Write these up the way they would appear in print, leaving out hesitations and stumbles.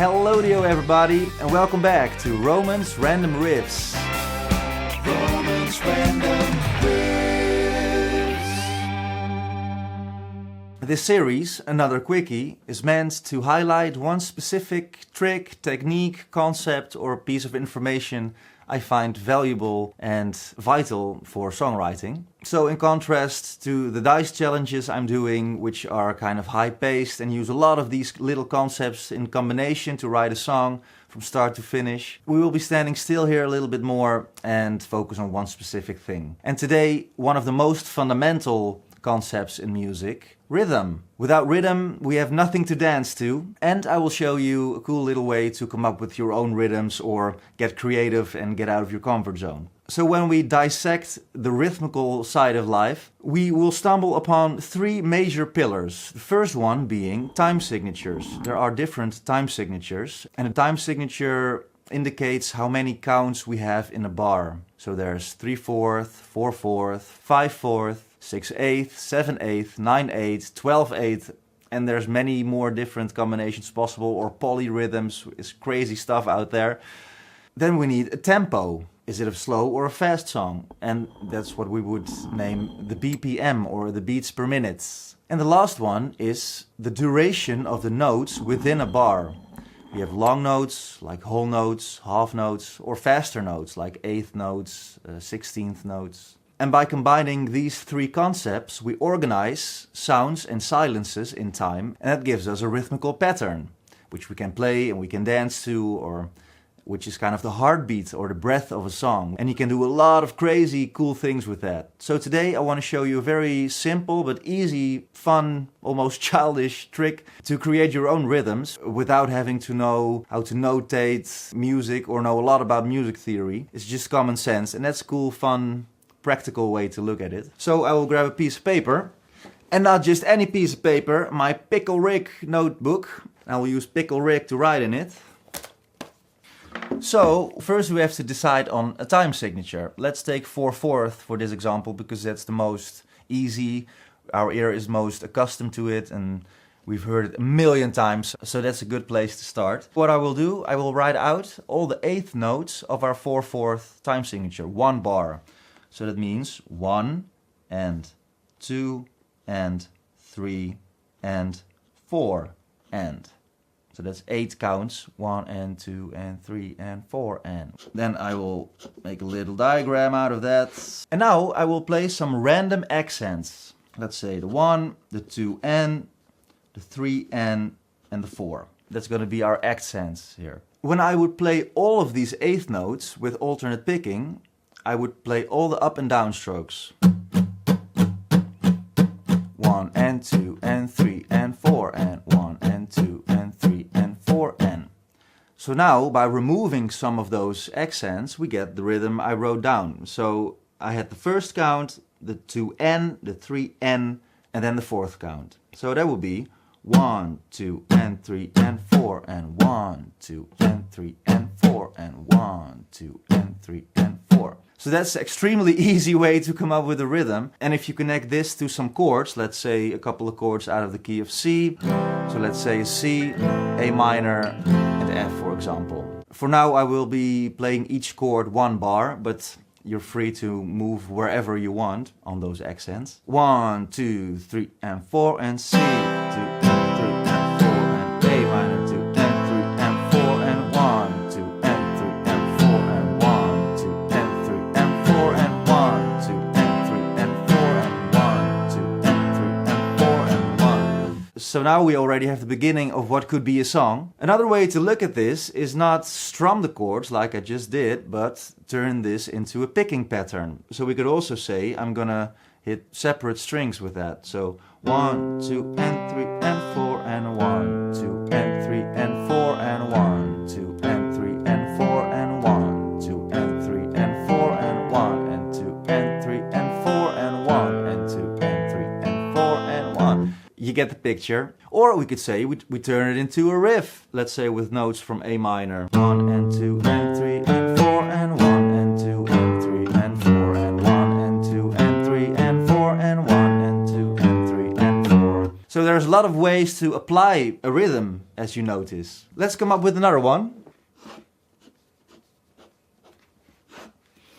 Hello everybody, and welcome back to Roman's Random Riffs. Roman's Random Riffs. This series, Another Quickie, is meant to highlight one specific trick, technique, concept, or piece of information I find valuable and vital for songwriting. So in contrast to the dice challenges I'm doing, which are kind of high-paced and use a lot of these little concepts in combination to write a song from start to finish, we will be standing still here a little bit more and focus on one specific thing. And today, one of the most fundamental concepts in music, rhythm. Without rhythm, we have nothing to dance to, and I will show you a cool little way to come up with your own rhythms or get creative and get out of your comfort zone. So when we dissect the rhythmical side of life, we will stumble upon three major pillars. The first one being time signatures. There are different time signatures, and a time signature indicates how many counts we have in a bar. So there's 3/4, 4/4, 5/4, 6/8, 7/8, 9/8, 12/8, and there's many more different combinations possible, or polyrhythms, is crazy stuff out there. Then we need a tempo. Is it a slow or a fast song? And that's what we would name the BPM, or the beats per minute. And the last one is the duration of the notes within a bar. We have long notes, like whole notes, half notes, or faster notes, like eighth notes, 16th notes. And by combining these three concepts, we organize sounds and silences in time, and that gives us a rhythmical pattern, which we can play and we can dance to, or which is kind of the heartbeat or the breath of a song. And you can do a lot of crazy cool things with that. So today I want to show you a very simple but easy, fun, almost childish trick to create your own rhythms without having to know how to notate music or know a lot about music theory. It's just common sense, and that's a cool, fun, practical way to look at it. So I will grab a piece of paper, and not just any piece of paper, my Pickle Rick notebook. I will use Pickle Rick to write in it. So first we have to decide on a time signature. Let's take 4/4 for this example, because that's the most easy. Our ear is most accustomed to it and we've heard it a million times, so that's a good place to start. What I will do, I will write out all the eighth notes of our 4/4 time signature, one bar. So that means 1 and 2 and 3 and 4 and. So that's 8 counts, 1 and 2 and 3 and 4 and. Then I will make a little diagram out of that. And now I will play some random accents. Let's say the 1, the 2 and, the 3 and the 4. That's going to be our accents here. When I would play all of these eighth notes with alternate picking, I would play all the up and down strokes. 1 and 2 and 3 and 4 and 1 and 2 and 3 and 4 and. So now, by removing some of those accents, we get the rhythm I wrote down. So I had the first count, the 2N, the 3N, and then the fourth count. So that would be 1, 2 and 3 and 4 and 1, 2 and 3 and 4 and 1, 2 and 3 and 4. So that's an extremely easy way to come up with a rhythm. And if you connect this to some chords, let's say a couple of chords out of the key of C. So let's say a C, A minor, and F, for example. For now I will be playing each chord one bar, but you're free to move wherever you want on those accents. 1, 2, 3 and 4 and C, 2 and 3 and 4 and A minor, 2 and 3 and 4 and 1, 2 and 3 and 4 and 1, 2 and 3 and 4 and 1, 2 and 3 and 4 and 1, 2 and 3 and 4 and 1. So now we already have the beginning of what could be a song. Another way to look at this is not strum the chords like I just did, but turn this into a picking pattern. So we could also say I'm gonna hit separate strings with that. So 1, 2 and 3 and 4 and 1, 2 and 3 and 4 and 1, 2 and 3 and 4 and 1, 2 and 3 and 4 and 1 and 2 and 3 and 4 and 1 and 2 and 3 and 4 and 1. You get the picture. Or we could say we turn it into a riff. Let's say with notes from A minor. 1 and 2 and 3 and 4 and 1 and 2 and 3 and 4 and 1 and 2 and 3 and 4 and 1 and 2 and 3 and 4. So there's a lot of ways to apply a rhythm, as you notice. Let's come up with another one.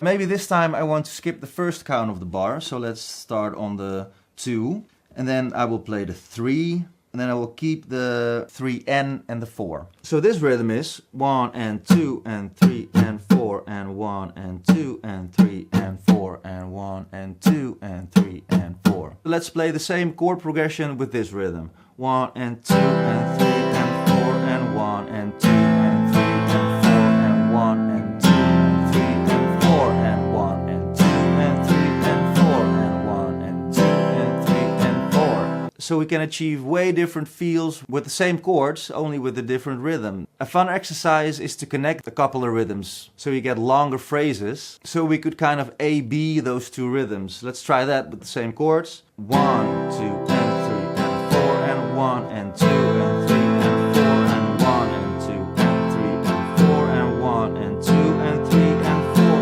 Maybe this time I want to skip the first count of the bar, so let's start on the 2. And then I will play the 3, and then I will keep the 3N and the 4. So this rhythm is 1 and 2 and 3 and 4 and 1 and 2 and 3 and 4 and 1 and 2 and 3 and 4. Let's play the same chord progression with this rhythm. 1 and 2 and 3 and 4 and 1 and 2 and 3 and 4 and 1 and 2 and 3 and 4 and 1 and 2 and 3 and 4 and 1 and 2 and 3 and 4. So we can achieve way different feels with the same chords, only with a different rhythm. A fun exercise is to connect a couple of rhythms, so you get longer phrases. So we could kind of A-B those two rhythms. Let's try that with the same chords. 1, 2, and 3, and 4, and 1, and 2, and 3, and 4, and 1, and 2, and 3, and 4, and 1, and 2, and 3, and 4.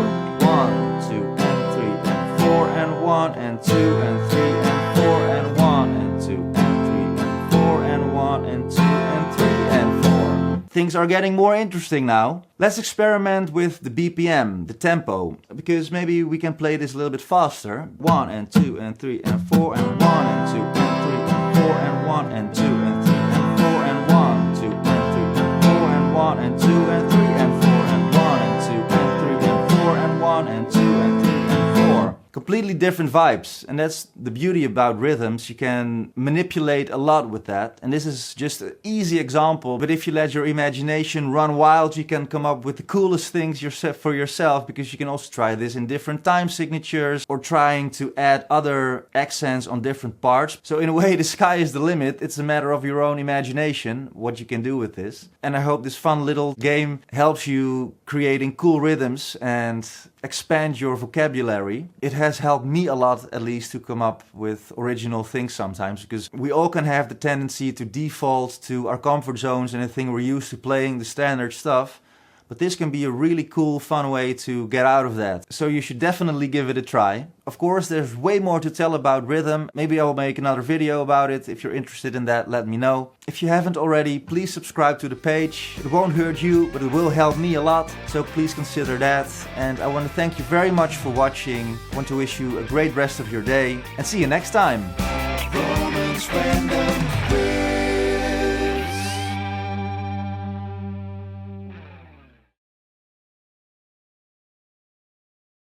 1, 2, and 3, and 4, and 1, and 2, and 3, and 4, and 1, and 2, and 3, and 4, and 1, and 2, and 3, and 4. Things are getting more interesting now. Let's experiment with the BPM, the tempo, because maybe we can play this a little bit faster. 1 and 2 and 3 and 4 and 1 and 2 and 3 and 4 and 1 and 2 and 3 and 4 and 1, 2 and 3 and 4 and 1 and 2 and 3 and 4 and 1 and 2 and 3 and 4 and 1 and 2 and 3 and 4. Completely different vibes, and that's the beauty about rhythms. You can manipulate a lot with that, and this is just an easy example, but if you let your imagination run wild, you can come up with the coolest things for yourself, because you can also try this in different time signatures or trying to add other accents on different parts. So in a way, the sky is the limit. It's a matter of your own imagination, what you can do with this. And I hope this fun little game helps you creating cool rhythms and expand your vocabulary. It has helped me a lot, at least, to come up with original things sometimes, because we all can have the tendency to default to our comfort zones and the thing we're used to playing, the standard stuff. But this can be a really cool, fun way to get out of that. So you should definitely give it a try. Of course, there's way more to tell about rhythm. Maybe I will make another video about it. If you're interested in that, let me know. If you haven't already, please subscribe to the page. It won't hurt you, but it will help me a lot. So please consider that. And I want to thank you very much for watching. I want to wish you a great rest of your day. And see you next time. Romance Random.